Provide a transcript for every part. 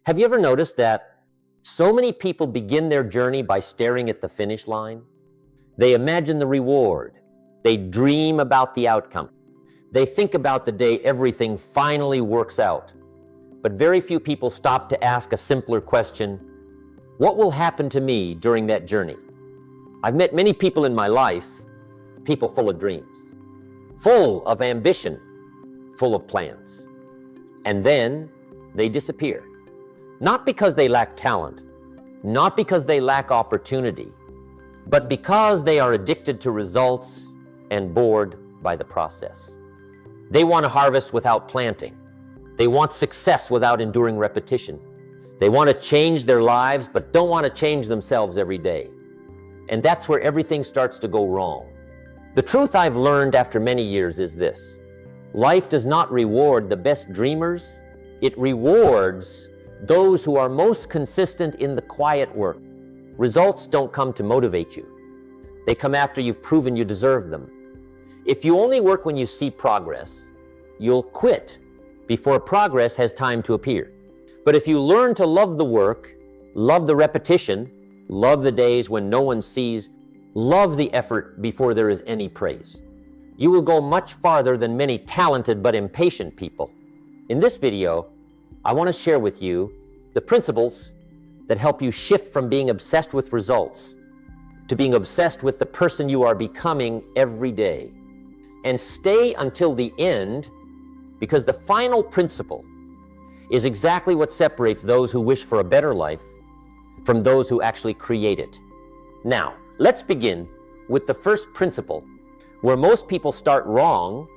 Have you ever noticed that so many people begin their journey by staring at the finish line? They imagine the reward. They dream about the outcome. They think about the day everything finally works out. But very few people stop to ask a simpler question: what will happen to me during that journey? I've met many people in my life, people full of dreams, full of ambition, full of plans. And then they disappear. Not because they lack talent, not because they lack opportunity, but because they are addicted to results and bored by the process. They want to harvest without planting. They want success without enduring repetition. They want to change their lives, but don't want to change themselves every day. And that's where everything starts to go wrong. The truth I've learned after many years is this: life does not reward the best dreamers. It rewards those who are most consistent in the quiet work. Results don't come to motivate you. They come after you've proven you deserve them. If you only work when you see progress, you'll quit before progress has time to appear. But if you learn to love the work, love the repetition, love the days when no one sees, love the effort before there is any praise, you will go much farther than many talented but impatient people. In this video, I want to share with you the principles that help you shift from being obsessed with results to being obsessed with the person you are becoming every day. And stay until the end, because the final principle is exactly what separates those who wish for a better life from those who actually create it. Now, let's begin with the first principle, where most people start wrong,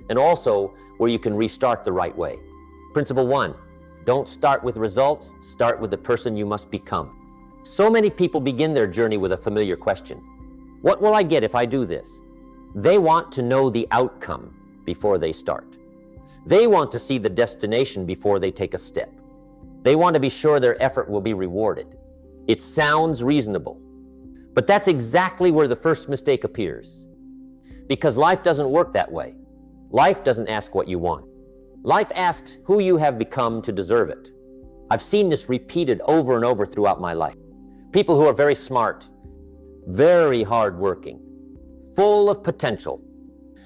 and also where you can restart the right way. Principle 1, don't start with results, start with the person you must become. So many people begin their journey with a familiar question: what will I get if I do this? They want to know the outcome before they start. They want to see the destination before they take a step. They want to be sure their effort will be rewarded. It sounds reasonable, but that's exactly where the first mistake appears. Because life doesn't work that way. Life doesn't ask what you want. Life asks who you have become to deserve it. I've seen this repeated over and over throughout my life. People who are very smart, very hardworking, full of potential,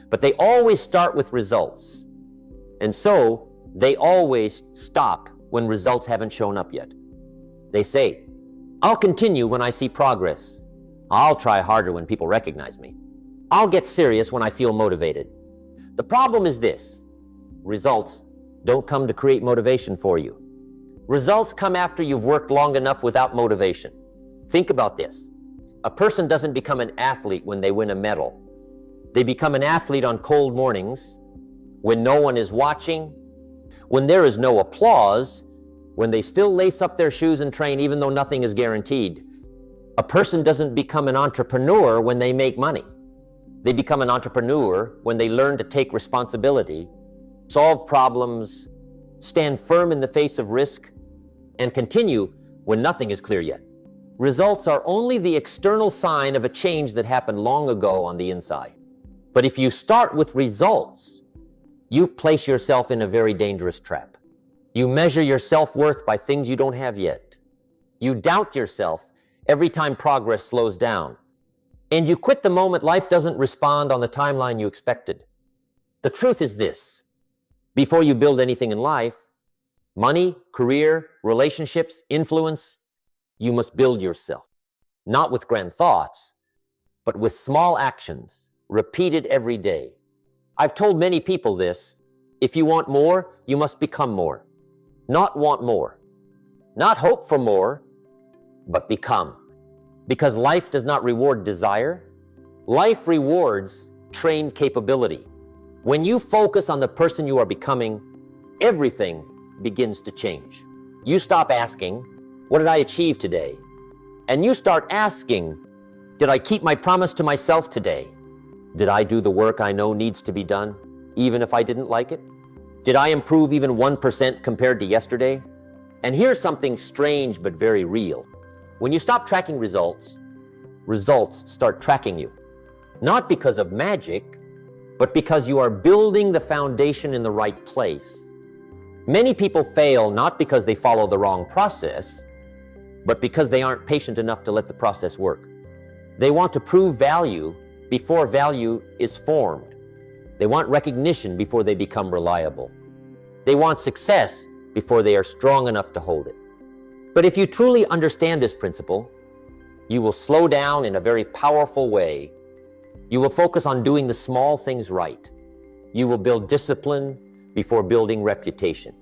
but they always start with results. And so they always stop when results haven't shown up yet. They say, I'll continue when I see progress. I'll try harder when people recognize me. I'll get serious when I feel motivated. The problem is this: results don't come to create motivation for you. Results come after you've worked long enough without motivation. Think about this. A person doesn't become an athlete when they win a medal. They become an athlete on cold mornings, when no one is watching, when there is no applause, when they still lace up their shoes and train even though nothing is guaranteed. A person doesn't become an entrepreneur when they make money. They become an entrepreneur when they learn to take responsibility, solve problems, stand firm in the face of risk, and continue when nothing is clear yet. Results are only the external sign of a change that happened long ago on the inside. But if you start with results, you place yourself in a very dangerous trap. You measure your self-worth by things you don't have yet. You doubt yourself every time progress slows down. And you quit the moment life doesn't respond on the timeline you expected. The truth is this: before you build anything in life, money, career, relationships, influence, you must build yourself. Not with grand thoughts, but with small actions, repeated every day. I've told many people this: if you want more, you must become more. Not want more. Not hope for more, but become. Because life does not reward desire. Life rewards trained capability. When you focus on the person you are becoming, everything begins to change. You stop asking, what did I achieve today? And you start asking, did I keep my promise to myself today? Did I do the work I know needs to be done, even if I didn't like it? Did I improve even 1% compared to yesterday? And here's something strange but very real. When you stop tracking results, results start tracking you. Not because of magic, but because you are building the foundation in the right place. Many people fail not because they follow the wrong process, but because they aren't patient enough to let the process work. They want to prove value before value is formed. They want recognition before they become reliable. They want success before they are strong enough to hold it. But if you truly understand this principle, you will slow down in a very powerful way. You will focus on doing the small things right. You will build discipline before building reputation.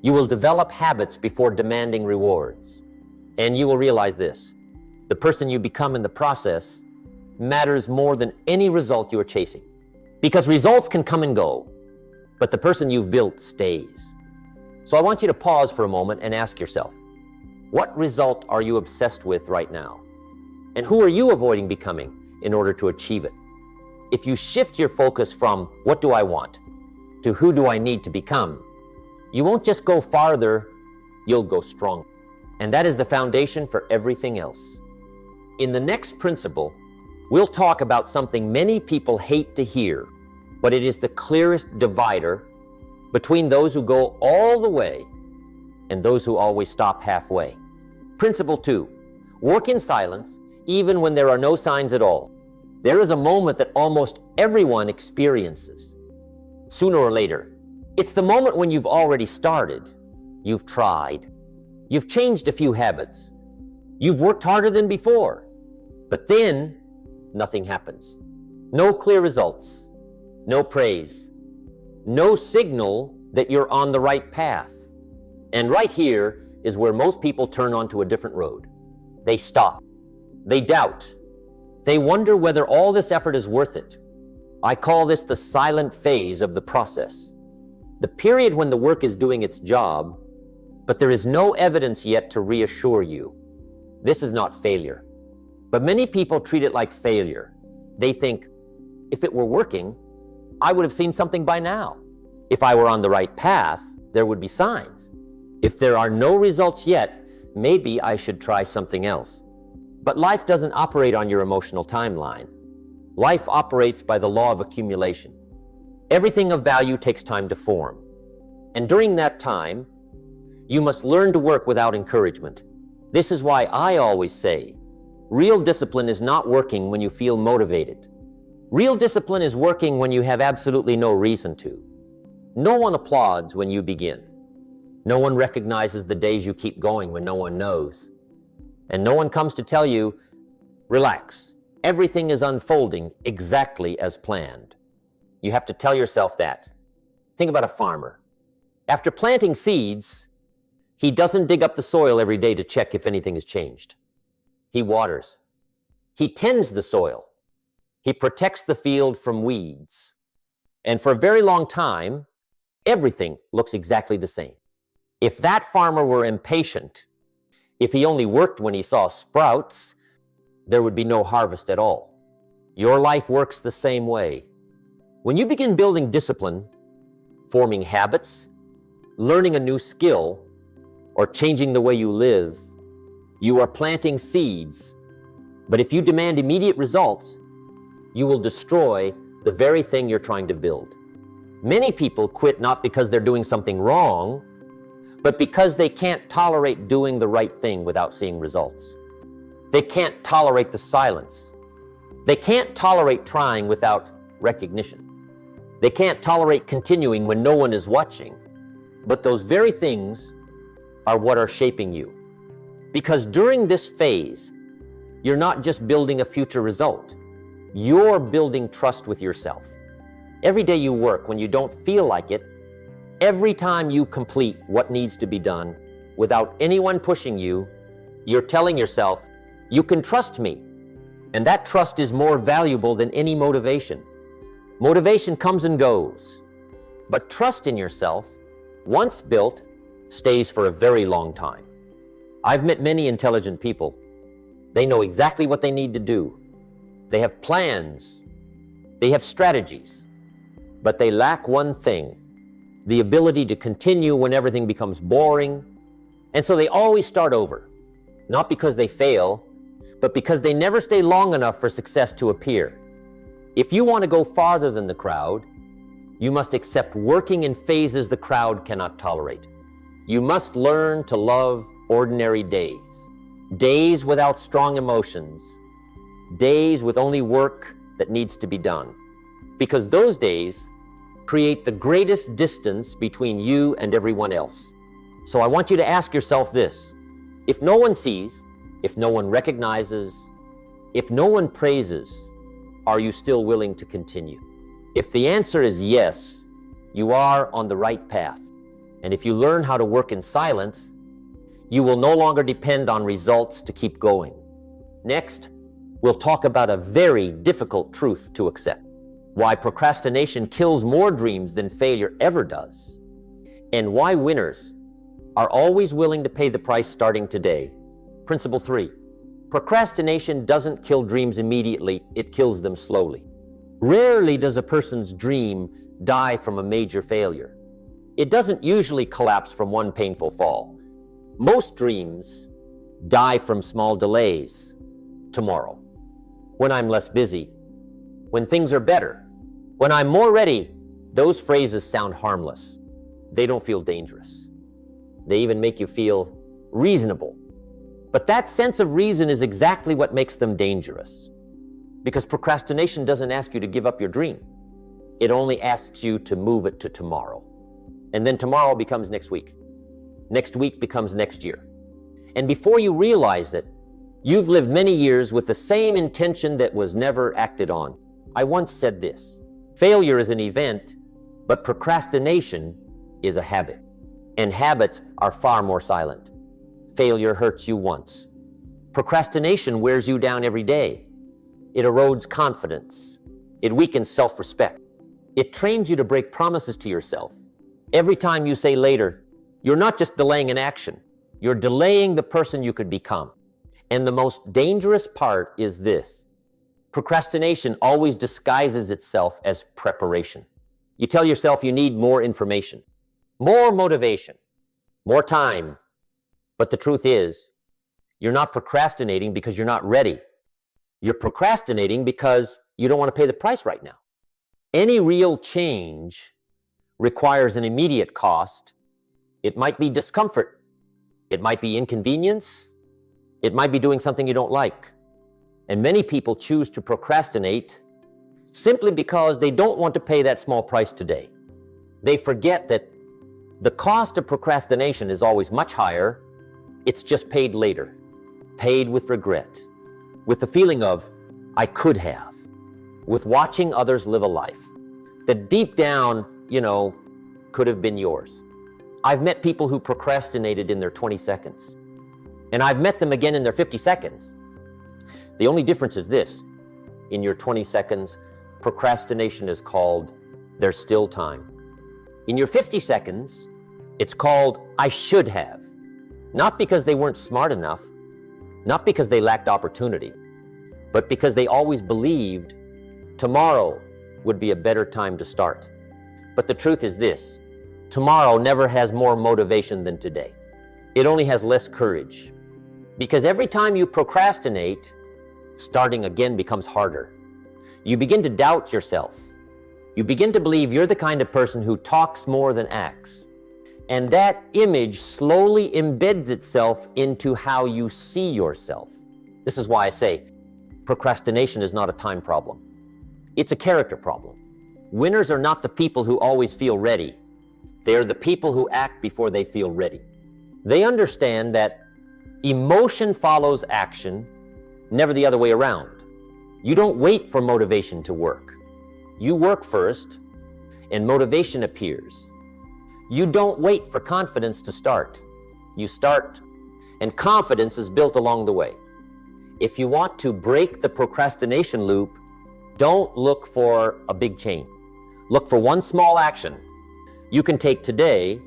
You will develop habits before demanding rewards. And you will realize this: the person you become in the process matters more than any result you are chasing. Because results can come and go, but the person you've built stays. So I want you to pause for a moment and ask yourself, what result are you obsessed with right now? And who are you avoiding becoming in order to achieve it? If you shift your focus from what do I want to who do I need to become, you won't just go farther, you'll go stronger. And that is the foundation for everything else. In the next principle, we'll talk about something many people hate to hear, but it is the clearest divider between those who go all the way and those who always stop halfway. Principle 2, work in silence even when there are no signs at all. There is a moment that almost everyone experiences, sooner or later. It's the moment when you've already started, you've tried, you've changed a few habits, you've worked harder than before, but then nothing happens. No clear results, no praise, no signal that you're on the right path. And right here is where most people turn onto a different road. They stop, they doubt, they wonder whether all this effort is worth it. I call this the silent phase of the process. The period when the work is doing its job, but there is no evidence yet to reassure you. This is not failure. But many people treat it like failure. They think, if it were working, I would have seen something by now. If I were on the right path, there would be signs. If there are no results yet, maybe I should try something else. But life doesn't operate on your emotional timeline. Life operates by the law of accumulation. Everything of value takes time to form. And during that time, you must learn to work without encouragement. This is why I always say, real discipline is not working when you feel motivated. Real discipline is working when you have absolutely no reason to. No one applauds when you begin. No one recognizes the days you keep going when no one knows. And no one comes to tell you, relax, everything is unfolding exactly as planned. You have to tell yourself that. Think about a farmer. After planting seeds, he doesn't dig up the soil every day to check if anything has changed. He waters. He tends the soil. He protects the field from weeds. And for a very long time, everything looks exactly the same. If that farmer were impatient, if he only worked when he saw sprouts, there would be no harvest at all. Your life works the same way. When you begin building discipline, forming habits, learning a new skill, or changing the way you live, you are planting seeds. But if you demand immediate results, you will destroy the very thing you're trying to build. Many people quit not because they're doing something wrong, but because they can't tolerate doing the right thing without seeing results. They can't tolerate the silence. They can't tolerate trying without recognition. They can't tolerate continuing when no one is watching. But those very things are what are shaping you. Because during this phase, you're not just building a future result. You're building trust with yourself. Every day you work when you don't feel like it, every time you complete what needs to be done without anyone pushing you, you're telling yourself, you can trust me. And that trust is more valuable than any motivation. Motivation comes and goes. But trust in yourself, once built, stays for a very long time. I've met many intelligent people. They know exactly what they need to do. They have plans. They have strategies. But they lack one thing, the ability to continue when everything becomes boring. And so they always start over, not because they fail, but because they never stay long enough for success to appear. If you want to go farther than the crowd, You must accept working in phases the crowd cannot tolerate. You must learn to love ordinary days. Days without strong emotions. Days with only work that needs to be done. Because those days create the greatest distance between you and everyone else. So I want you to ask yourself this. If no one sees, if no one recognizes, if no one praises, are you still willing to continue? If the answer is yes, you are on the right path. And if you learn how to work in silence, you will no longer depend on results to keep going. Next, we'll talk about a very difficult truth to accept. Why procrastination kills more dreams than failure ever does. And why winners are always willing to pay the price starting today. Principle 3. Procrastination doesn't kill dreams immediately, it kills them slowly. Rarely does a person's dream die from a major failure. It doesn't usually collapse from one painful fall. Most dreams die from small delays. Tomorrow, when I'm less busy, when things are better, when I'm more ready. Those phrases sound harmless. They don't feel dangerous. They even make you feel reasonable. But that sense of reason is exactly what makes them dangerous. Because procrastination doesn't ask you to give up your dream. It only asks you to move it to tomorrow. And then tomorrow becomes next week. Next week becomes next year. And before you realize it, you've lived many years with the same intention that was never acted on. I once said this: failure is an event, but procrastination is a habit. And habits are far more silent. Failure hurts you once. Procrastination wears you down every day. It erodes confidence. It weakens self-respect. It trains you to break promises to yourself. Every time you say later, you're not just delaying an action, you're delaying the person you could become. And the most dangerous part is this: procrastination always disguises itself as preparation. You tell yourself you need more information, more motivation, more time. But the truth is, you're not procrastinating because you're not ready. You're procrastinating because you don't want to pay the price right now. Any real change requires an immediate cost. It might be discomfort. It might be inconvenience. It might be doing something you don't like. And many people choose to procrastinate simply because they don't want to pay that small price today. They forget that the cost of procrastination is always much higher. It's just paid later, paid with regret, with the feeling of, I could have, with watching others live a life that deep down, could have been yours. I've met people who procrastinated in their 20 seconds, and I've met them again in their 50 seconds. The only difference is this: in your 20 seconds, procrastination is called, there's still time. In your 50 seconds, it's called, I should have. Not because they weren't smart enough, not because they lacked opportunity, but because they always believed tomorrow would be a better time to start. But the truth is this: tomorrow never has more motivation than today. It only has less courage. Because every time you procrastinate, starting again becomes harder. You begin to doubt yourself. You begin to believe you're the kind of person who talks more than acts. And that image slowly embeds itself into how you see yourself. This is why I say procrastination is not a time problem. It's a character problem. Winners are not the people who always feel ready. They are the people who act before they feel ready. They understand that emotion follows action, never the other way around. You don't wait for motivation to work. You work first, and motivation appears. You don't wait for confidence to start. You start, and confidence is built along the way. If you want to break the procrastination loop, don't look for a big change. Look for one small action you can take today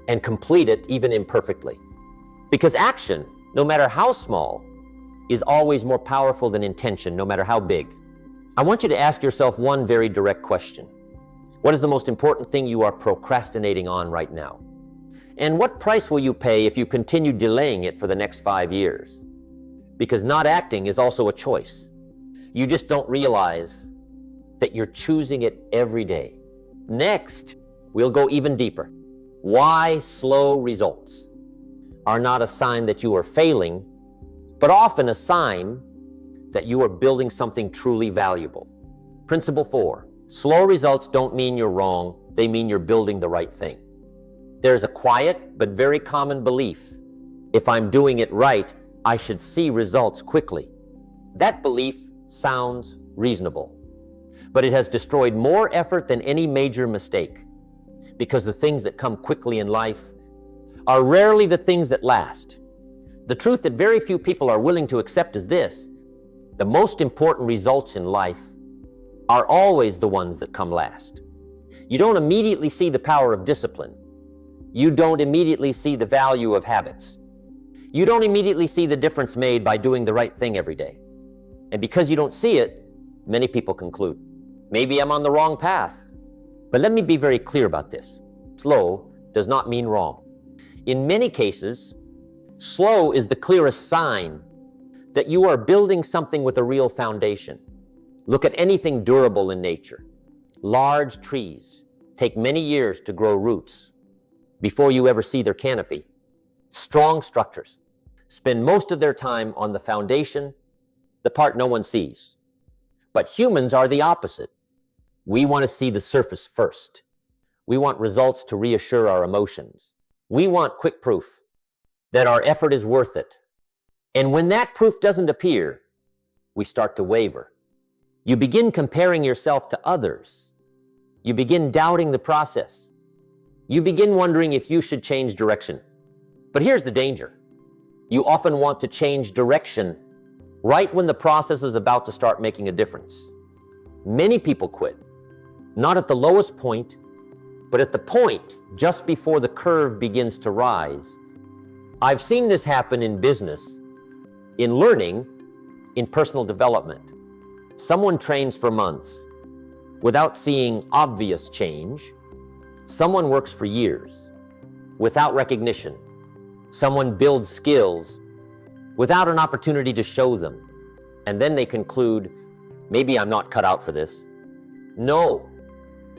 and complete it even imperfectly. Because action, no matter how small, is always more powerful than intention, no matter how big. I want you to ask yourself one very direct question. What is the most important thing you are procrastinating on right now? And what price will you pay if you continue delaying it for the next 5 years? Because not acting is also a choice. You just don't realize that you're choosing it every day. Next, we'll go even deeper. Why slow results are not a sign that you are failing, but often a sign that you are building something truly valuable. Principle 4, slow results don't mean you're wrong, they mean you're building the right thing. There's a quiet but very common belief. If I'm doing it right, I should see results quickly. That belief sounds reasonable, but it has destroyed more effort than any major mistake, because the things that come quickly in life are rarely the things that last. The truth that very few people are willing to accept is this: the most important results in life are always the ones that come last. You don't immediately see the power of discipline. You don't immediately see the value of habits. You don't immediately see the difference made by doing the right thing every day. And because you don't see it, many people conclude, maybe I'm on the wrong path. But let me be very clear about this. Slow does not mean wrong. In many cases, slow is the clearest sign that you are building something with a real foundation. Look at anything durable in nature. Large trees take many years to grow roots before you ever see their canopy. Strong structures spend most of their time on the foundation, the part no one sees. But humans are the opposite. We want to see the surface first. We want results to reassure our emotions. We want quick proof that our effort is worth it. And when that proof doesn't appear, we start to waver. You begin comparing yourself to others. You begin doubting the process. You begin wondering if you should change direction. But here's the danger. You often want to change direction right when the process is about to start making a difference. Many people quit, not at the lowest point, but at the point just before the curve begins to rise. I've seen this happen in business, in learning, in personal development. Someone trains for months without seeing obvious change. Someone works for years without recognition. Someone builds skills without an opportunity to show them. And then they conclude, maybe I'm not cut out for this. No.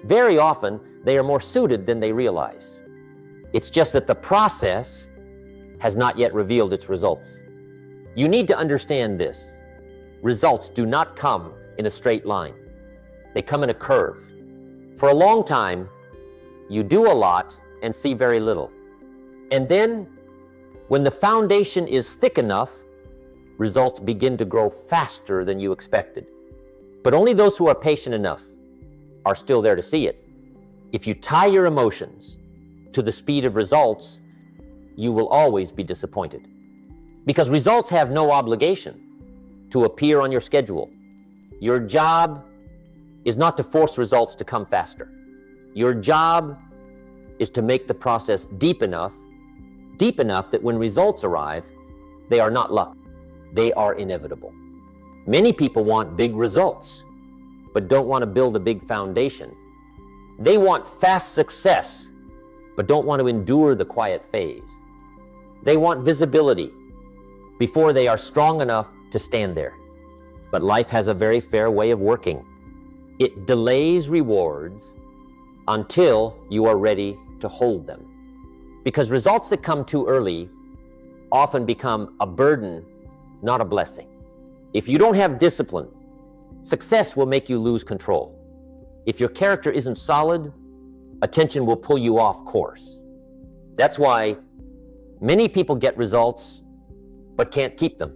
Very often, they are more suited than they realize. It's just that the process has not yet revealed its results. You need to understand this. Results do not come in a straight line. They come in a curve. For a long time, you do a lot and see very little. And then, when the foundation is thick enough, results begin to grow faster than you expected. But only those who are patient enough are still there to see it. If you tie your emotions to the speed of results, you will always be disappointed. Because results have no obligation to appear on your schedule. Your job is not to force results to come faster. Your job is to make the process deep enough that when results arrive, they are not luck. They are inevitable. Many people want big results, but don't want to build a big foundation. They want fast success, but don't want to endure the quiet phase. They want visibility before they are strong enough to stand there. But life has a very fair way of working. It delays rewards until you are ready to hold them. Because results that come too early often become a burden, not a blessing. If you don't have discipline, success will make you lose control. If your character isn't solid, attention will pull you off course. That's why many people get results but can't keep them.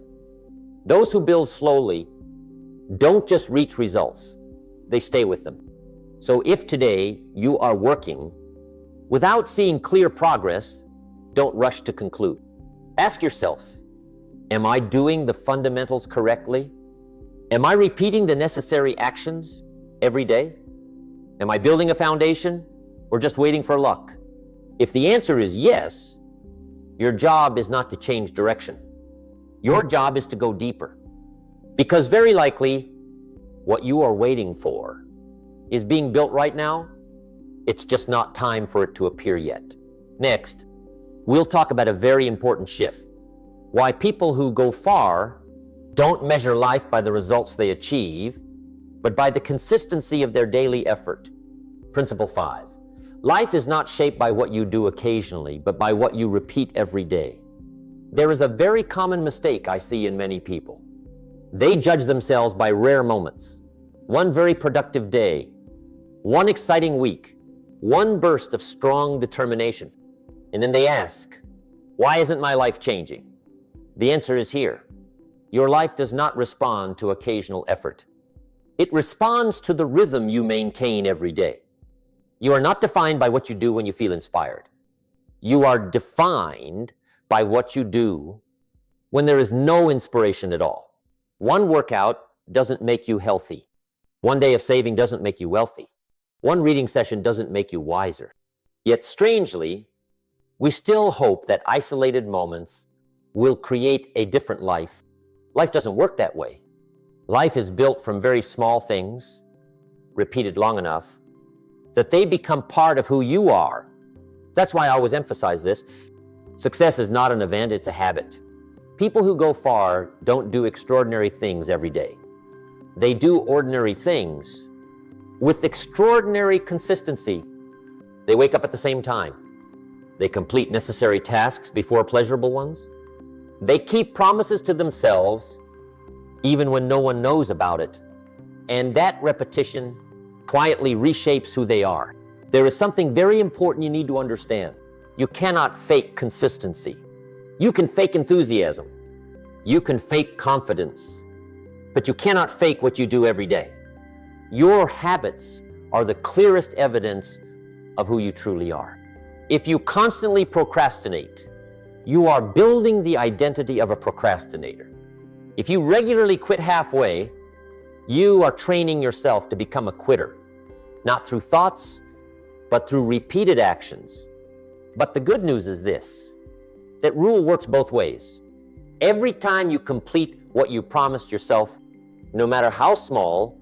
Those who build slowly don't just reach results, they stay with them. So if today you are working without seeing clear progress, don't rush to conclude. Ask yourself, am I doing the fundamentals correctly? Am I repeating the necessary actions every day? Am I building a foundation or just waiting for luck? If the answer is yes, your job is not to change direction. Your job is to go deeper. Because very likely, what you are waiting for is being built right now. It's just not time for it to appear yet. Next, we'll talk about a very important shift. Why people who go far don't measure life by the results they achieve, but by the consistency of their daily effort. Principle 5. Life is not shaped by what you do occasionally, but by what you repeat every day. There is a very common mistake I see in many people. They judge themselves by rare moments. One very productive day, one exciting week, one burst of strong determination. And then they ask, why isn't my life changing? The answer is here. Your life does not respond to occasional effort. It responds to the rhythm you maintain every day. You are not defined by what you do when you feel inspired. You are defined by what you do when there is no inspiration at all. One workout doesn't make you healthy. One day of saving doesn't make you wealthy. One reading session doesn't make you wiser. Yet strangely, we still hope that isolated moments will create a different life. Life doesn't work that way. Life is built from very small things, repeated long enough, that they become part of who you are. That's why I always emphasize this. Success is not an event, it's a habit. People who go far don't do extraordinary things every day. They do ordinary things with extraordinary consistency. They wake up at the same time. They complete necessary tasks before pleasurable ones. They keep promises to themselves even when no one knows about it. And that repetition quietly reshapes who they are. There is something very important you need to understand. You cannot fake consistency. You can fake enthusiasm. You can fake confidence. But you cannot fake what you do every day. Your habits are the clearest evidence of who you truly are. If you constantly procrastinate, you are building the identity of a procrastinator. If you regularly quit halfway, you are training yourself to become a quitter, not through thoughts, but through repeated actions. But the good news is this, that rule works both ways. Every time you complete what you promised yourself, no matter how small,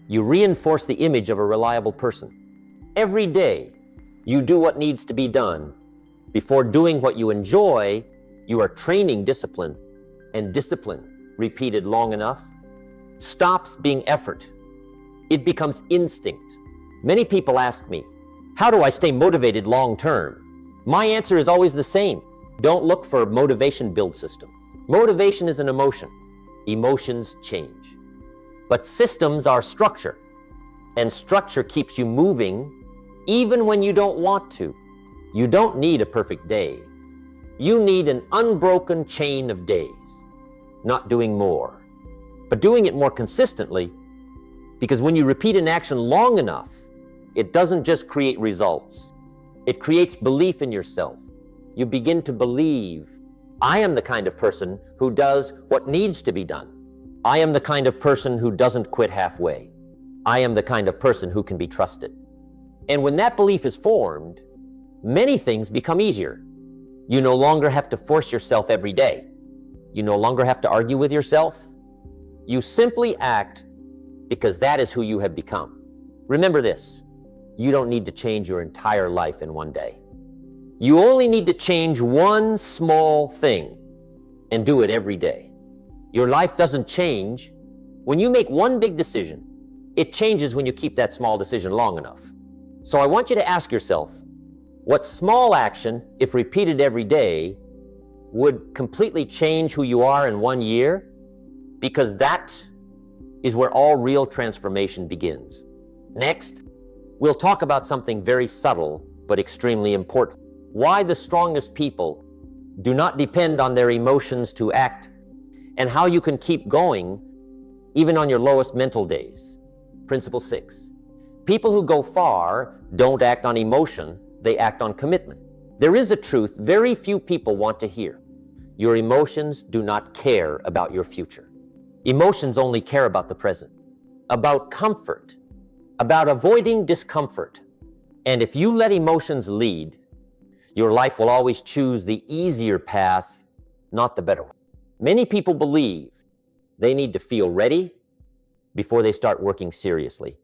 you reinforce the image of a reliable person. Every day, you do what needs to be done. Before doing what you enjoy, you are training discipline. And discipline, repeated long enough, stops being effort. It becomes instinct. Many people ask me, how do I stay motivated long term? My answer is always the same. Don't look for a motivation build system. Motivation is an emotion. Emotions change. But systems are structure. And structure keeps you moving even when you don't want to. You don't need a perfect day. You need an unbroken chain of days. Not doing more, but doing it more consistently, because when you repeat an action long enough, it doesn't just create results. It creates belief in yourself. You begin to believe, I am the kind of person who does what needs to be done. I am the kind of person who doesn't quit halfway. I am the kind of person who can be trusted. And when that belief is formed, many things become easier. You no longer have to force yourself every day. You no longer have to argue with yourself. You simply act because that is who you have become. Remember this, you don't need to change your entire life in one day. You only need to change one small thing and do it every day. Your life doesn't change when you make one big decision. It changes when you keep that small decision long enough. So I want you to ask yourself, what small action, if repeated every day, would completely change who you are in 1 year? Because that is where all real transformation begins. Next, we'll talk about something very subtle but extremely important. Why the strongest people do not depend on their emotions to act, and how you can keep going even on your lowest mental days. Principle 6. People who go far don't act on emotion, they act on commitment. There is a truth very few people want to hear. Your emotions do not care about your future. Emotions only care about the present, about comfort, about avoiding discomfort. And if you let emotions lead, your life will always choose the easier path, not the better one. Many people believe they need to feel ready before they start working seriously.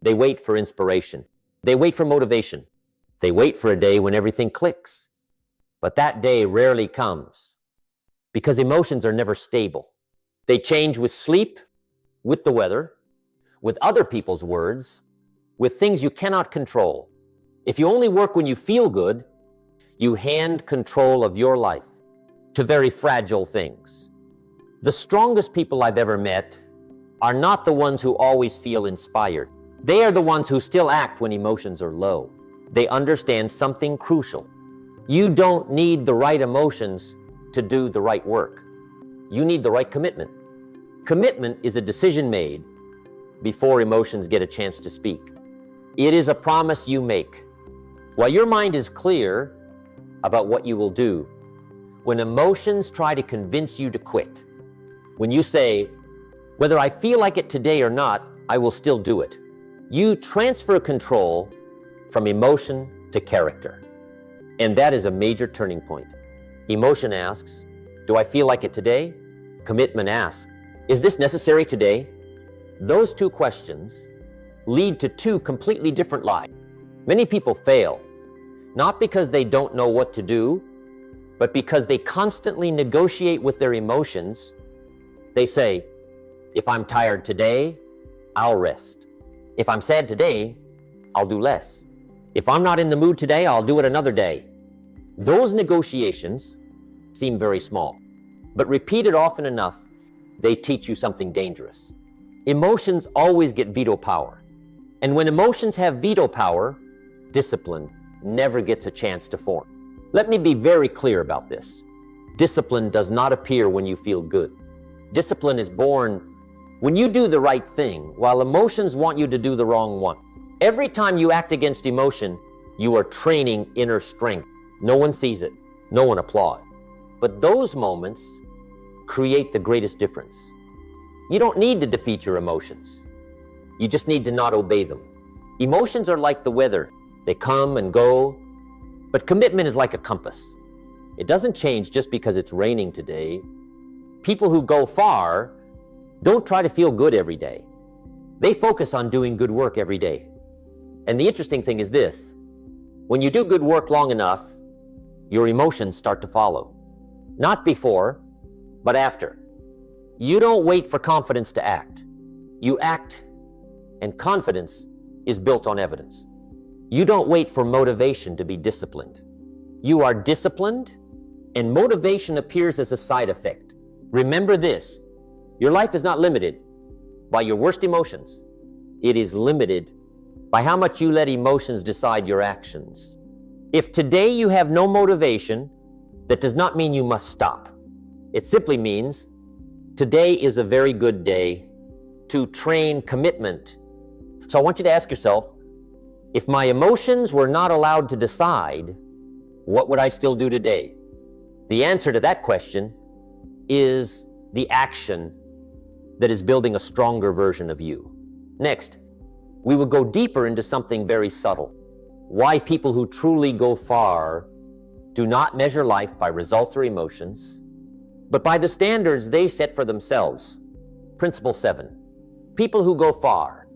They wait for inspiration. They wait for motivation. They wait for a day when everything clicks. But that day rarely comes because emotions are never stable. They change with sleep, with the weather, with other people's words, with things you cannot control. If you only work when you feel good, you hand control of your life to very fragile things. The strongest people I've ever met are not the ones who always feel inspired. They are the ones who still act when emotions are low. They understand something crucial. You don't need the right emotions to do the right work. You need the right commitment. Commitment is a decision made before emotions get a chance to speak. It is a promise you make. While your mind is clear about what you will do, when emotions try to convince you to quit, when you say, whether I feel like it today or not, I will still do it, you transfer control from emotion to character. And that is a major turning point. Emotion asks, do I feel like it today? Commitment asks, is this necessary today? Those two questions lead to two completely different lives. Many people fail, not because they don't know what to do, but because they constantly negotiate with their emotions. They say, if I'm tired today, I'll rest. If I'm sad today, I'll do less. If I'm not in the mood today, I'll do it another day. Those negotiations seem very small, but repeated often enough, they teach you something dangerous. Emotions always get veto power. And when emotions have veto power, discipline never gets a chance to form. Let me be very clear about this. Discipline does not appear when you feel good. Discipline is born when you do the right thing, while emotions want you to do the wrong one. Every time you act against emotion, you are training inner strength. No one sees it. No one applauds. But those moments create the greatest difference. You don't need to defeat your emotions. You just need to not obey them. Emotions are like the weather. They come and go. But commitment is like a compass. It doesn't change just because it's raining today. People who go far don't try to feel good every day. They focus on doing good work every day. And the interesting thing is this: when you do good work long enough, your emotions start to follow. Not before, but after. You don't wait for confidence to act. You act, and confidence is built on evidence. You don't wait for motivation to be disciplined. You are disciplined, and motivation appears as a side effect. Remember this: your life is not limited by your worst emotions. It is limited by how much you let emotions decide your actions. If today you have no motivation, that does not mean you must stop. It simply means today is a very good day to train commitment. So I want you to ask yourself, if my emotions were not allowed to decide, what would I still do today? The answer to that question is the action that is building a stronger version of you. Next, we will go deeper into something very subtle. Why people who truly go far do not measure life by results or emotions, but by the standards they set for themselves. Principle 7. People who go far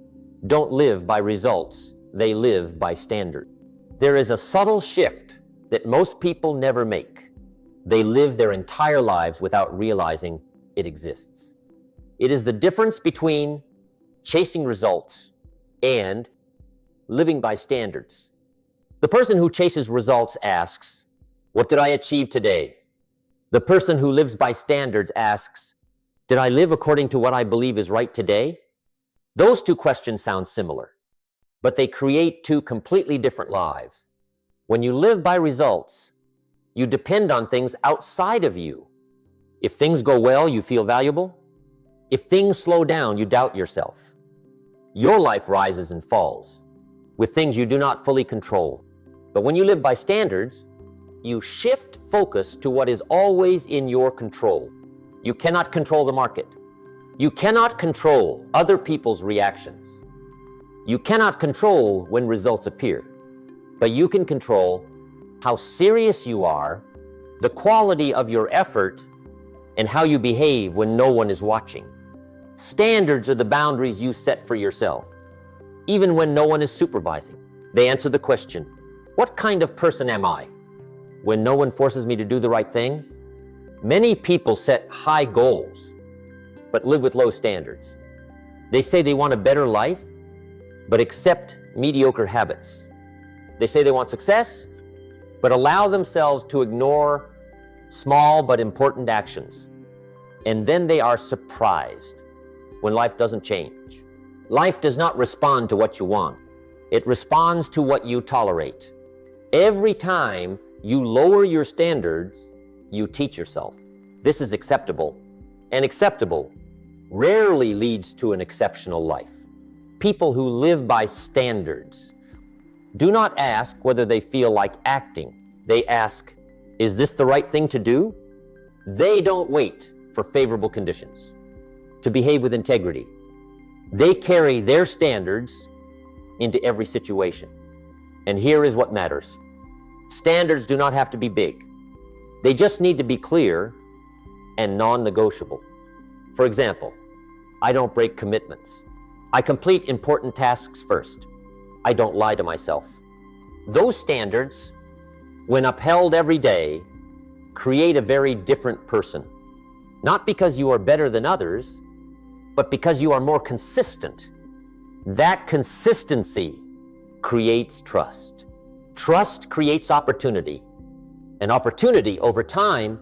don't live by results, they live by standard. There is a subtle shift that most people never make. They live their entire lives without realizing it exists. It is the difference between chasing results and living by standards. The person who chases results asks, what did I achieve today? The person who lives by standards asks, did I live according to what I believe is right today? Those two questions sound similar, but they create two completely different lives. When you live by results, you depend on things outside of you. If things go well, you feel valuable. If things slow down, you doubt yourself. Your life rises and falls with things you do not fully control. But when you live by standards, you shift focus to what is always in your control. You cannot control the market. You cannot control other people's reactions. You cannot control when results appear, but you can control how serious you are, the quality of your effort, and how you behave when no one is watching. Standards are the boundaries you set for yourself, even when no one is supervising. They answer the question, what kind of person am I? When no one forces me to do the right thing? Many people set high goals, but live with low standards. They say they want a better life, but accept mediocre habits. They say they want success, but allow themselves to ignore small but important actions. And then they are surprised when life doesn't change. Life does not respond to what you want. It responds to what you tolerate. Every time you lower your standards, you teach yourself, this is acceptable. And acceptable rarely leads to an exceptional life. People who live by standards do not ask whether they feel like acting. They ask, is this the right thing to do? They don't wait for favorable conditions to behave with integrity. They carry their standards into every situation. And here is what matters. Standards do not have to be big. They just need to be clear and non-negotiable. For example, I don't break commitments. I complete important tasks first. I don't lie to myself. Those standards, when upheld every day, create a very different person. Not because you are better than others, but because you are more consistent. That consistency creates trust. Trust creates opportunity, and opportunity over time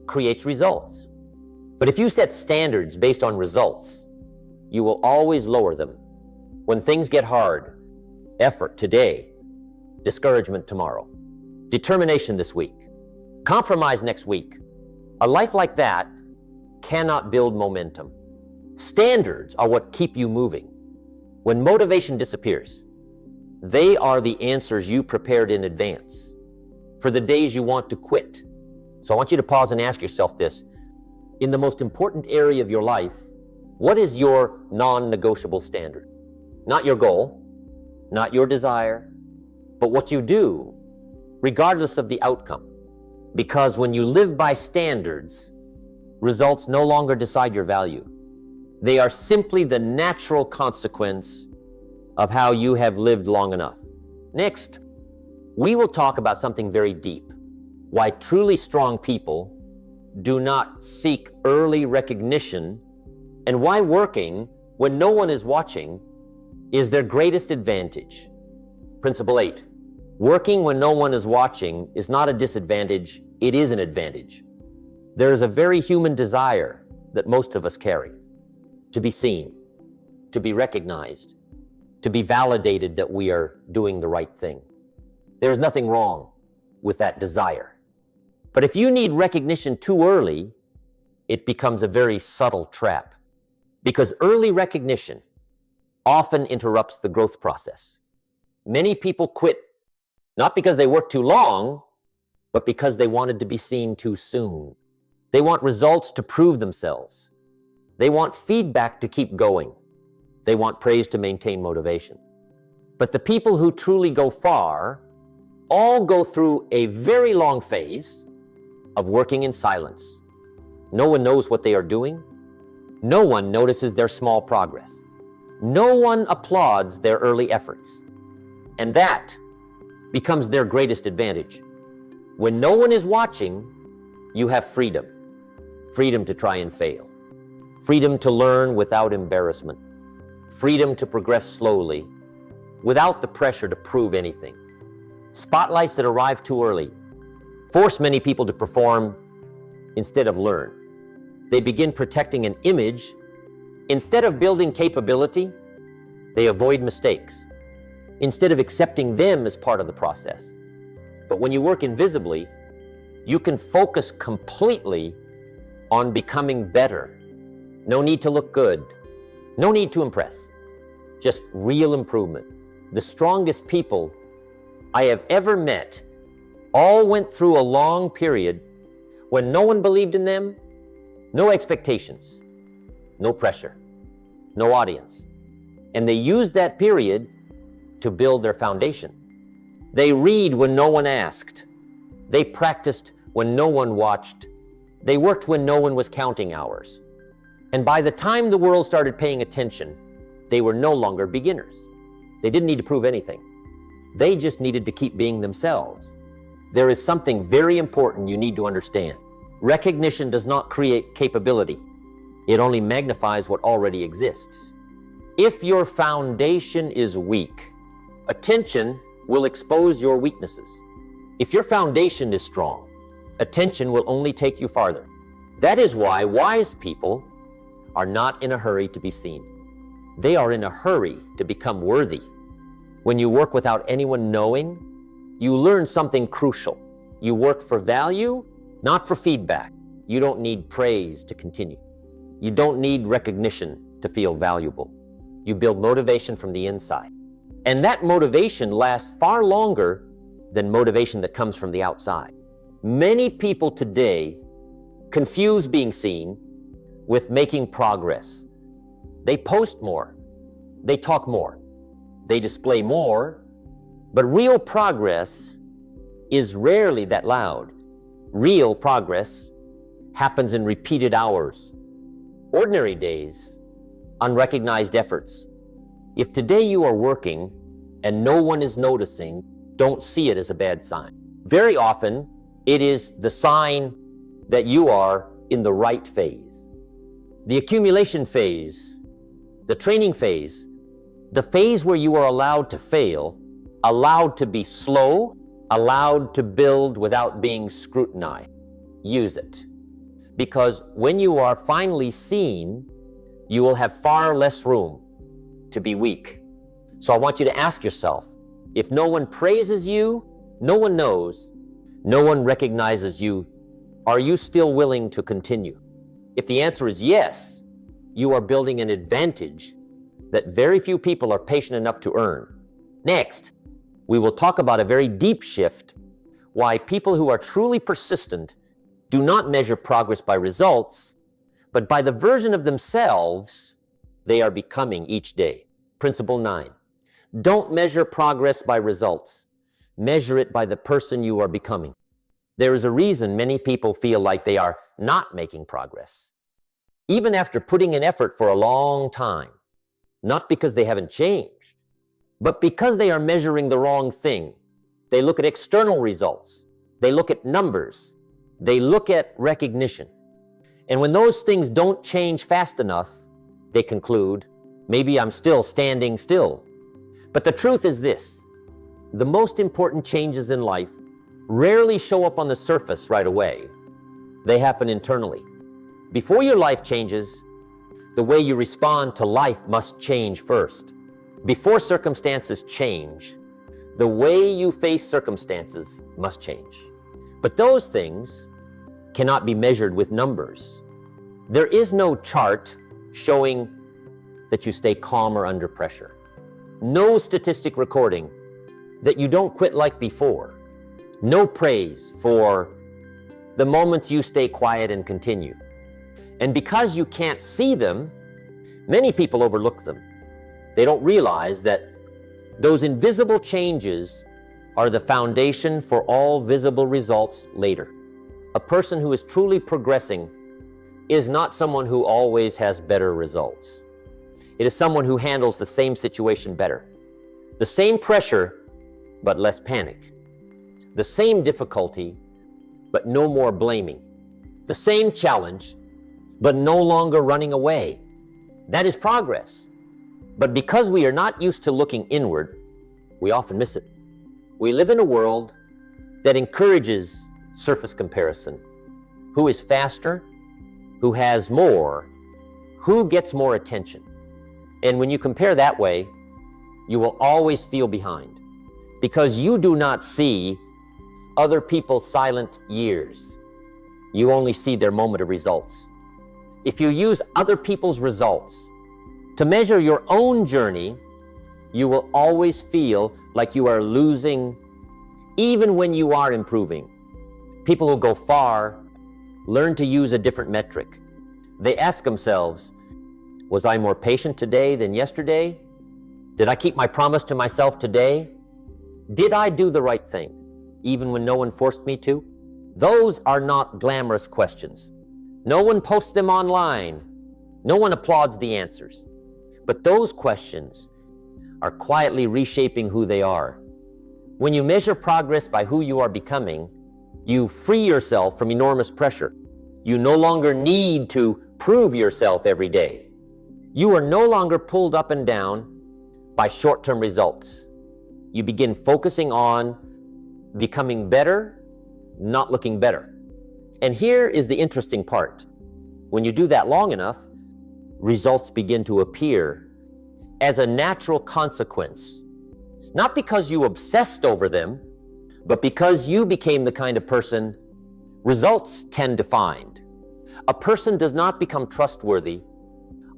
creates results. But if you set standards based on results, you will always lower them. When things get hard, effort today, discouragement tomorrow, determination this week, compromise next week. A life like that cannot build momentum. Standards are what keep you moving. When motivation disappears, they are the answers you prepared in advance for the days you want to quit. So I want you to pause and ask yourself this. In the most important area of your life, what is your non-negotiable standard? Not your goal, not your desire, but what you do, regardless of the outcome. Because when you live by standards, results no longer decide your value. They are simply the natural consequence of how you have lived long enough. Next, we will talk about something very deep. Why truly strong people do not seek early recognition, and why working when no one is watching is their greatest advantage. Principle 8, working when no one is watching is not a disadvantage, it is an advantage. There is a very human desire that most of us carry, to be seen, to be recognized, to be validated that we are doing the right thing. There is nothing wrong with that desire. But if you need recognition too early, it becomes a very subtle trap, because early recognition often interrupts the growth process. Many people quit not because they worked too long, but because they wanted to be seen too soon. They want results to prove themselves. They want feedback to keep going. They want praise to maintain motivation. But the people who truly go far all go through a very long phase of working in silence. No one knows what they are doing. No one notices their small progress. No one applauds their early efforts. And that becomes their greatest advantage. When no one is watching, you have freedom. Freedom to try and fail. Freedom to learn without embarrassment. Freedom to progress slowly, without the pressure to prove anything. Spotlights that arrive too early force many people to perform instead of learn. They begin protecting an image. Instead of building capability, they avoid mistakes, instead of accepting them as part of the process. But when you work invisibly, you can focus completely on becoming better. No need to look good. No need to impress. Just real improvement. The strongest people I have ever met all went through a long period when no one believed in them, no expectations, no pressure, no audience. And they used that period to build their foundation. They read when no one asked. They practiced when no one watched. They worked when no one was counting hours. And by the time the world started paying attention, they were no longer beginners. They didn't need to prove anything. They just needed to keep being themselves. There is something very important you need to understand. Recognition does not create capability. It only magnifies what already exists. If your foundation is weak, Attention will expose your weaknesses. If your foundation is strong, attention will only take you farther. That is why wise people are not in a hurry to be seen. They are in a hurry to become worthy. When you work without anyone knowing, you learn something crucial. You work for value, not for feedback. You don't need praise to continue. You don't need recognition to feel valuable. You build motivation from the inside. And that motivation lasts far longer than motivation that comes from the outside. Many people today confuse being seen with making progress. They post more, they talk more, they display more, but real progress is rarely that loud. Real progress happens in repeated hours, ordinary days, unrecognized efforts. If today you are working and no one is noticing, don't see it as a bad sign. Very often, it is the sign that you are in the right phase. The accumulation phase, the training phase, the phase where you are allowed to fail, allowed to be slow, allowed to build without being scrutinized. Use it. Because when you are finally seen, you will have far less room to be weak. So I want you to ask yourself, if no one praises you, no one knows, no one recognizes you, are you still willing to continue? If the answer is yes, you are building an advantage that very few people are patient enough to earn. Next, we will talk about a very deep shift, why people who are truly persistent do not measure progress by results, but by the version of themselves they are becoming each day. Principle 9. Don't measure progress by results. Measure it by the person you are becoming. There is a reason many people feel like they are not making progress, even after putting in effort for a long time, not because they haven't changed, but because they are measuring the wrong thing. They look at external results. They look at numbers. They look at recognition. And when those things don't change fast enough, they conclude, maybe I'm still standing still. But the truth is this: the most important changes in life rarely show up on the surface right away. They happen internally. Before your life changes, the way you respond to life must change first. Before circumstances change, the way you face circumstances must change. But those things cannot be measured with numbers. There is no chart showing that you stay calmer under pressure. No statistic recording that you don't quit like before. No praise for the moments you stay quiet and continue. And because you can't see them, many people overlook them. They don't realize that those invisible changes are the foundation for all visible results later. A person who is truly progressing is not someone who always has better results. It is someone who handles the same situation better. The same pressure, but less panic. The same difficulty, but no more blaming. The same challenge, but no longer running away. That is progress. But because we are not used to looking inward, we often miss it. We live in a world that encourages surface comparison. Who is faster? Who has more? Who gets more attention? And when you compare that way, you will always feel behind, because you do not see other people's silent years. You only see their moment of results. If you use other people's results to measure your own journey, you will always feel like you are losing even when you are improving. People who go far learn to use a different metric. They ask themselves, was I more patient today than yesterday? Did I keep my promise to myself today? Did I do the right thing, even when no one forced me to? Those are not glamorous questions. No one posts them online. No one applauds the answers. But those questions are quietly reshaping who they are. When you measure progress by who you are becoming, you free yourself from enormous pressure. You no longer need to prove yourself every day. You are no longer pulled up and down by short-term results. You begin focusing on becoming better, not looking better. And here is the interesting part. When you do that long enough, results begin to appear as a natural consequence. Not because you obsessed over them, but because you became the kind of person results tend to find. A person does not become trustworthy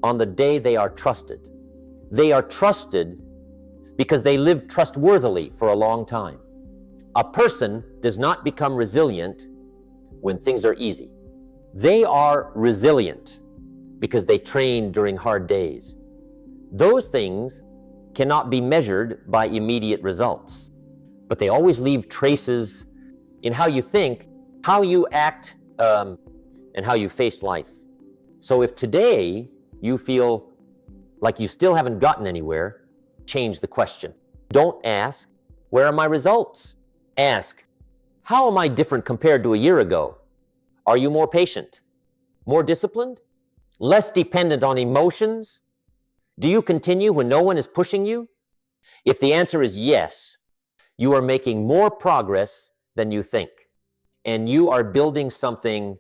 on the day they are trusted. They are trusted because they lived trustworthily for a long time. A person does not become resilient when things are easy. They are resilient because they trained during hard days. Those things cannot be measured by immediate results, but they always leave traces in how you think, how you act, and how you face life. So if today you feel like you still haven't gotten anywhere, change the question. Don't ask, where are my results? Ask, how am I different compared to a year ago? Are you more patient? More disciplined? Less dependent on emotions? Do you continue when no one is pushing you? If the answer is yes, you are making more progress than you think, and you are building something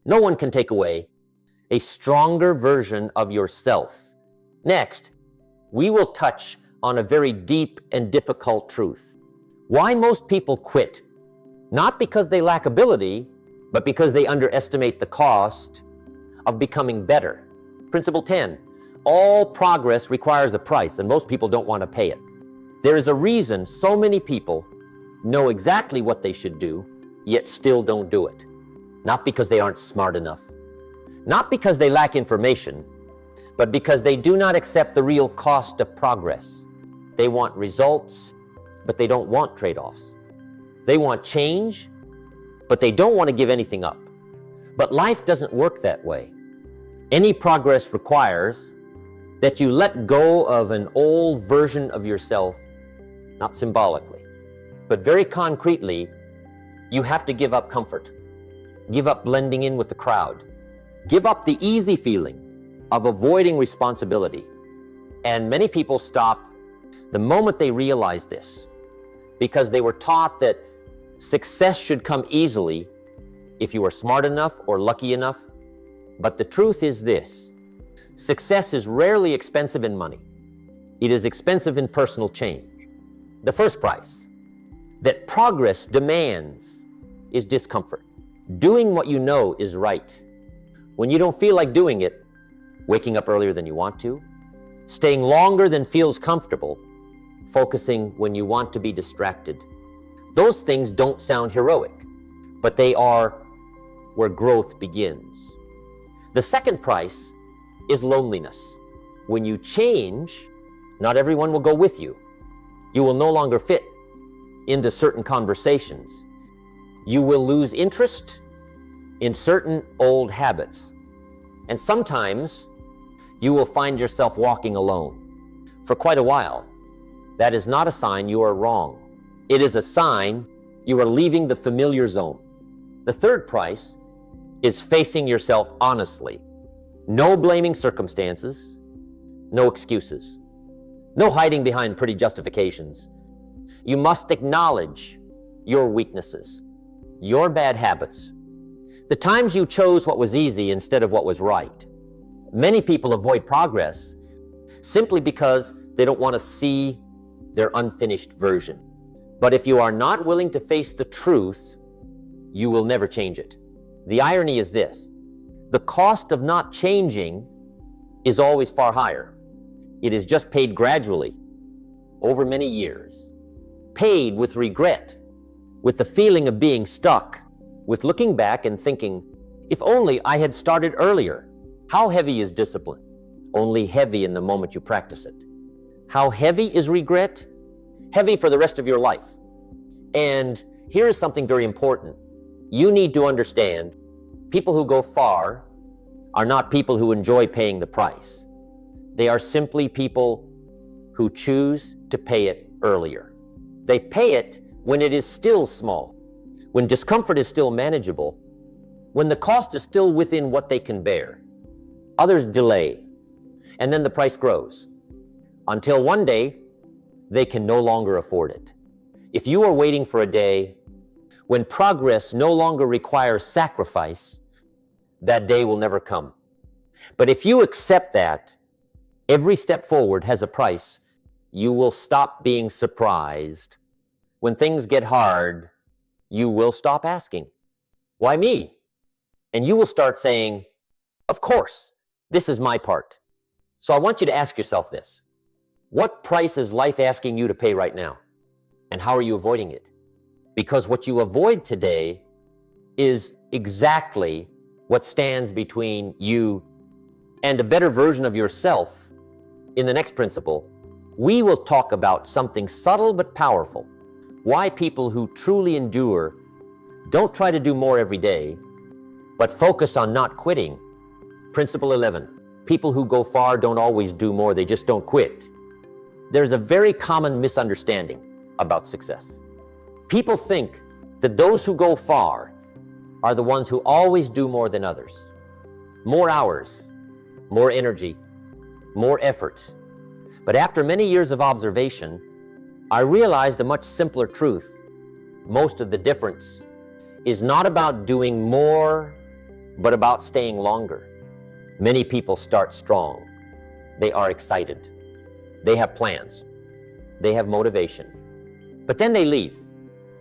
no one can take away, a stronger version of yourself. Next, we will touch on a very deep and difficult truth. Why most people quit? Not because they lack ability, but because they underestimate the cost of becoming better. Principle 10, all progress requires a price, and most people don't want to pay it. There is a reason so many people know exactly what they should do, yet still don't do it. Not because they aren't smart enough, not because they lack information, but because they do not accept the real cost of progress. They want results, but they don't want trade-offs. They want change, but they don't want to give anything up. But life doesn't work that way. Any progress requires that you let go of an old version of yourself, not symbolically, but very concretely. You have to give up comfort, give up blending in with the crowd, give up the easy feeling of avoiding responsibility. And many people stop the moment they realize this, because they were taught that success should come easily if you are smart enough or lucky enough. But the truth is this: success is rarely expensive in money. It is expensive in personal change. The first price that progress demands is discomfort. Doing what you know is right when you don't feel like doing it, waking up earlier than you want to, staying longer than feels comfortable, focusing when you want to be distracted. Those things don't sound heroic, but they are where growth begins. The second price is loneliness. When you change, not everyone will go with you. You will no longer fit into certain conversations. You will lose interest in certain old habits. And sometimes you will find yourself walking alone for quite a while. That is not a sign you are wrong. It is a sign you are leaving the familiar zone. The third price is facing yourself honestly. No blaming circumstances, no excuses, no hiding behind pretty justifications. You must acknowledge your weaknesses, your bad habits, the times you chose what was easy instead of what was right. Many people avoid progress simply because they don't want to see their unfinished version. But if you are not willing to face the truth, you will never change it. The irony is this: the cost of not changing is always far higher. It is just paid gradually over many years, paid with regret, with the feeling of being stuck, with looking back and thinking, if only I had started earlier. How heavy is discipline? Only heavy in the moment you practice it. How heavy is regret? Heavy for the rest of your life. And here is something very important. You need to understand, people who go far are not people who enjoy paying the price. They are simply people who choose to pay it earlier. They pay it when it is still small, when discomfort is still manageable, when the cost is still within what they can bear. Others delay, and then the price grows, until one day they can no longer afford it. If you are waiting for a day when progress no longer requires sacrifice, that day will never come. But if you accept that every step forward has a price, you will stop being surprised. When things get hard, you will stop asking, "Why me?" And you will start saying, "Of course, this is my part." So I want you to ask yourself this. What price is life asking you to pay right now? And how are you avoiding it? Because what you avoid today is exactly what stands between you and a better version of yourself. In the next principle, we will talk about something subtle but powerful. Why people who truly endure don't try to do more every day, but focus on not quitting. Principle 11, people who go far don't always do more, they just don't quit. There's a very common misunderstanding about success. People think that those who go far are the ones who always do more than others. More hours, more energy, more effort. But after many years of observation, I realized a much simpler truth. Most of the difference is not about doing more, but about staying longer. Many people start strong. They are excited. They have plans. They have motivation. But then they leave,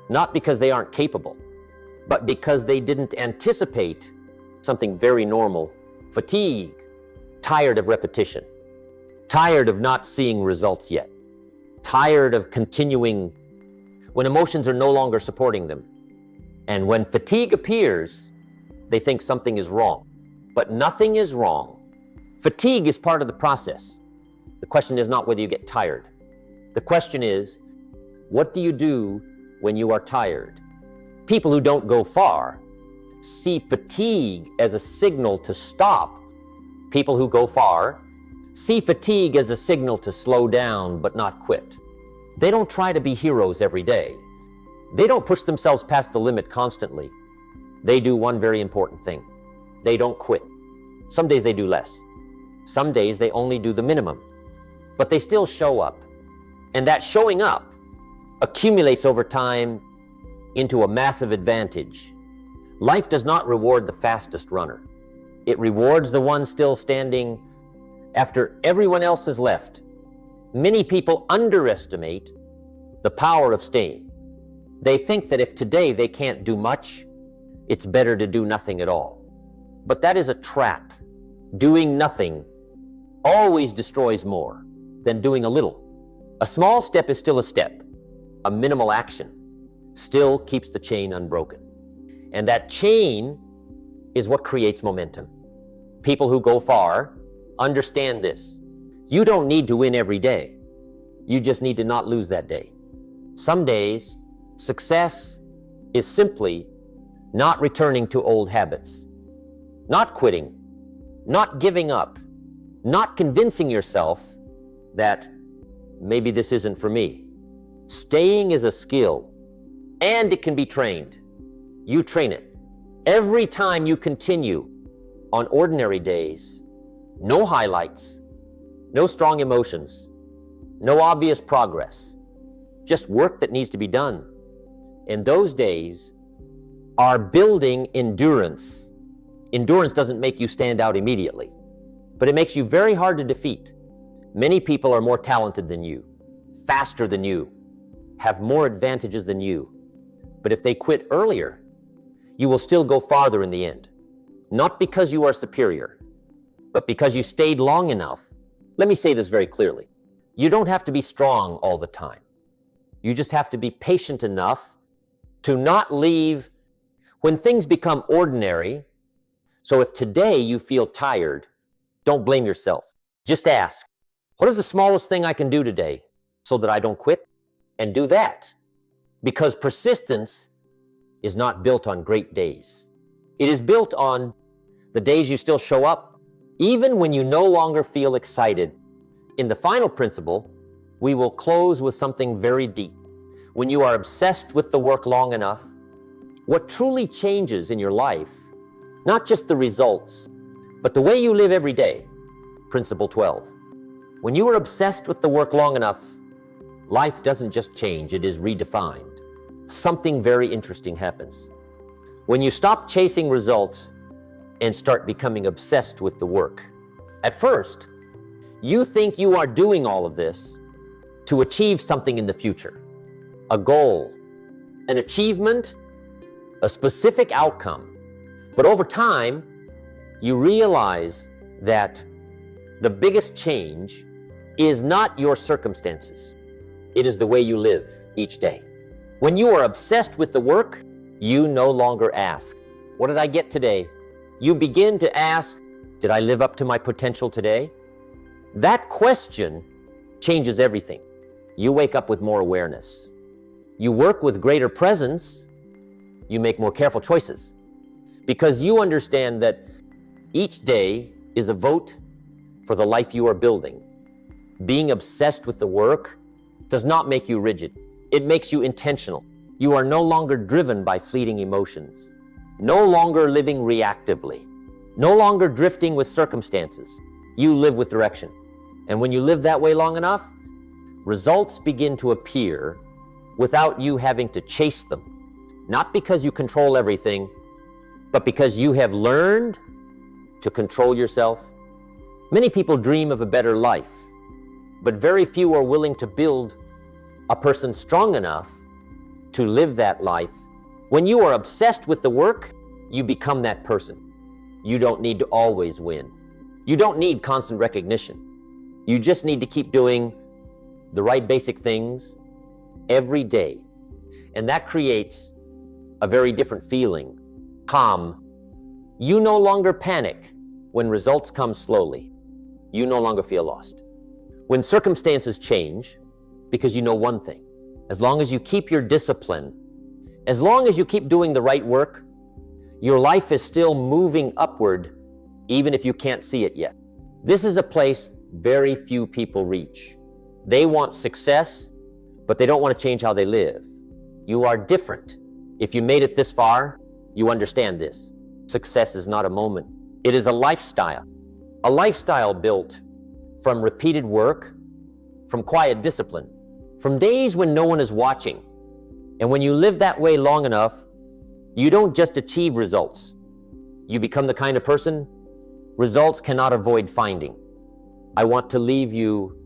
not because they aren't capable, but because they didn't anticipate something very normal: fatigue, tired of repetition, tired of not seeing results yet, tired of continuing when emotions are no longer supporting them. And when fatigue appears, they think something is wrong. But nothing is wrong. Fatigue is part of the process. The question is not whether you get tired. The question is, what do you do when you are tired? People who don't go far see fatigue as a signal to stop. People who go far see fatigue as a signal to slow down but not quit. They don't try to be heroes every day. They don't push themselves past the limit constantly. They do one very important thing. They don't quit. Some days they do less. Some days they only do the minimum. But they still show up. And that showing up accumulates over time into a massive advantage. Life does not reward the fastest runner. It rewards the one still standing after everyone else has left. Many people underestimate the power of staying. They think that if today they can't do much, it's better to do nothing at all. But that is a trap. Doing nothing always destroys more than doing a little. A small step is still a step. A minimal action still keeps the chain unbroken. And that chain is what creates momentum. People who go far understand this. You don't need to win every day. You just need to not lose that day. Some days, success is simply not returning to old habits, not quitting, not giving up, not convincing yourself that maybe this isn't for me. Staying is a skill, and it can be trained. You train it. Every time you continue on ordinary days, no highlights, no strong emotions, no obvious progress, just work that needs to be done. And those days are building endurance. Endurance doesn't make you stand out immediately, but it makes you very hard to defeat. Many people are more talented than you, faster than you, have more advantages than you. But if they quit earlier, you will still go farther in the end. Not because you are superior, but because you stayed long enough. Let me say this very clearly. You don't have to be strong all the time. You just have to be patient enough to not leave when things become ordinary. So if today you feel tired, don't blame yourself. Just ask, what is the smallest thing I can do today so that I don't quit? And do that. Because persistence is not built on great days. It is built on the days you still show up, even when you no longer feel excited. In the final principle, we will close with something very deep. When you are obsessed with the work long enough, what truly changes in your life, not just the results, but the way you live every day. Principle 12. When you are obsessed with the work long enough, life doesn't just change, it is redefined. Something very interesting happens. When you stop chasing results and start becoming obsessed with the work. At first, you think you are doing all of this to achieve something in the future, a goal, an achievement, a specific outcome. But over time, you realize that the biggest change is not your circumstances. It is the way you live each day. When you are obsessed with the work, you no longer ask, what did I get today? You begin to ask, did I live up to my potential today? That question changes everything. You wake up with more awareness. You work with greater presence. You make more careful choices because you understand that each day is a vote for the life you are building. Being obsessed with the work does not make you rigid. It makes you intentional. You are no longer driven by fleeting emotions, no longer living reactively, no longer drifting with circumstances. You live with direction. And when you live that way long enough, results begin to appear without you having to chase them. Not because you control everything, but because you have learned to control yourself. Many people dream of a better life, but very few are willing to build a person strong enough to live that life. When you are obsessed with the work, you become that person. You don't need to always win. You don't need constant recognition. You just need to keep doing the right basic things every day. And that creates a very different feeling, calm. You no longer panic when results come slowly. You no longer feel lost. When circumstances change, because you know one thing, as long as you keep your discipline, as long as you keep doing the right work, your life is still moving upward, even if you can't see it yet. This is a place very few people reach. They want success, but they don't want to change how they live. You are different. If you made it this far, you understand this. Success is not a moment. It is a lifestyle built from repeated work, from quiet discipline, from days when no one is watching. And when you live that way long enough, you don't just achieve results. You become the kind of person results cannot avoid finding. I want to leave you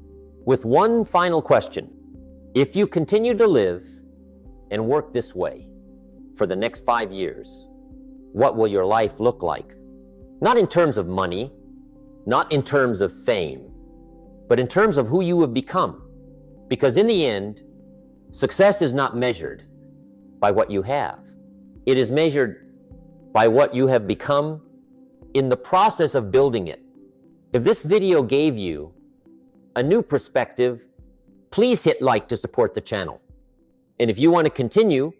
with one final question. If you continue to live and work this way for the next 5 years, what will your life look like? Not in terms of money, not in terms of fame, but in terms of who you have become. Because in the end, success is not measured by what you have. It is measured by what you have become in the process of building it. If this video gave you a new perspective, please hit like to support the channel. And if you want to continue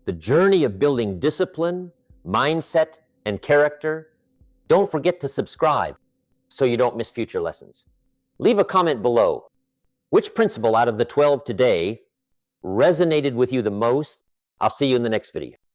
the journey of building discipline, mindset, and character, don't forget to subscribe so you don't miss future lessons. Leave a comment below. Which principle out of the 12 today resonated with you the most? I'll see you in the next video.